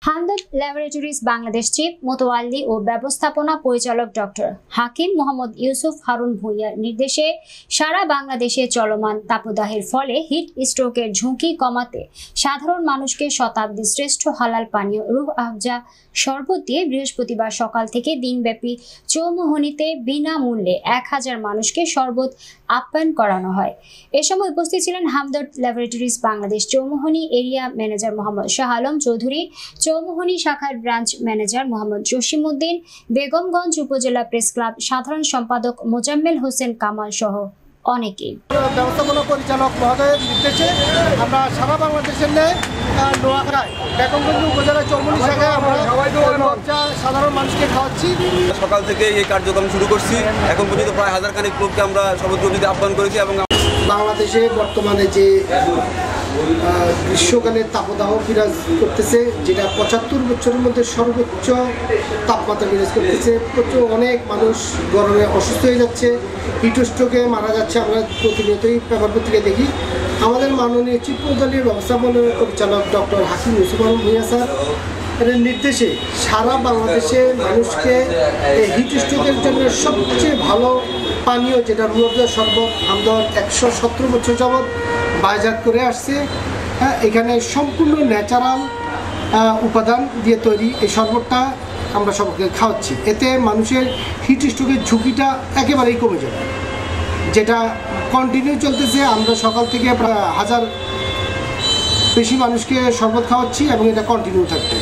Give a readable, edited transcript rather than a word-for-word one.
Hamdard laboratories Bangladesh chief মোতওয়াল্লি ও ব্যবস্থাপনা পরিচালক doctor হাকিম মোহাম্মদ ইউসুফ হারুন ভূঁইয়ার নির্দেশে সারা বাংলাদেশে চলমান তাপদাহের ফলে হিট স্ট্রোকের ঝুঁকি কমাতে সাধারণ মানুষকে শতাব্দী শ্রেষ্ঠ হালাল পানীয় রুহ আফজা শরবত দিয়ে বৃহস্পতিবার সকাল থেকে দিনব্যাপী চৌমুহনীতে বিনামূল্যে 1000 মানুষকে শরবত আপ্যায়ন করানো হয়। এ সময় উপস্থিত ছিলেন Hamdard laboratories Bangladesh Chowmuhani area manager Mohammad Shah Alam Chowdhury, Chowmuhani শাখার ব্রাঞ্চ ম্যানেজার মোহাম্মদ জসিমউদ্দিন, বেগমগঞ্জ উপজেলা প্রেস ক্লাব সাধারণ সম্পাদক মোজাম্মেল হোসেন কামাল সহ অনেকেই। ব্যবস্থাপনা পরিচালক মহোদয়ের নির্দেশে আমরা সারা বাংলাদেশের নোয়াখালী বেগমগঞ্জ উপজেলার চৌমুহনী শাখায় আমরা সাধারণ মানুষকে খাওয়াচ্ছি। সকাল থেকে এই কার্যক্রম শুরু করছি, এখন পর্যন্ত প্রায় 1000 খানিক লোককে আমরা শরবত দিতে আহ্বান করেছি। এবং বাংলাদেশে বর্তমানে যে গ্রীষ্মকালের তাপদাহ বিরাজ করতেছে, যেটা 75 বছরের মধ্যে সর্বোচ্চ তাপমাত্রা বিরাজ করতেছে, প্রচুর অনেক মানুষ গরমে অসুস্থ হয়ে যাচ্ছে, হিটস্ট্রোকে মারা যাচ্ছে। আমরা প্রতিনিয়তই পেপার পত্রিকায় দেখি। আমাদের মাননীয় চিফ মোতওয়াল্লি ব্যবস্থাপনা পরিচালক ডক্টর হাকিম ইউসুফ হারুন ভূঁইয়া স্যার এর নির্দেশে সারা বাংলাদেশে মানুষকে এই হিটস্ট্রোকের জন্য সবচেয়ে ভালো পানীয় যেটা রুহ আফজা শরবত হামদর্দ 117 বছর যাবৎ বাজার করে আসছে। এখানে সম্পূর্ণ ন্যাচারাল উপাদান দিয়ে তৈরি এই শরবতটা আমরা সবাইকে খাওয়াচ্ছি। এতে মানুষের হিট স্ট্রোকের ঝুঁকিটা একেবারেই কমে যাবে, যেটা কন্টিনিউ চলতেছে। আমরা সকাল থেকে প্রায় 1000 বেশি মানুষকে শরবত খাওয়াচ্ছি এবং এটা কন্টিনিউ থাকবে।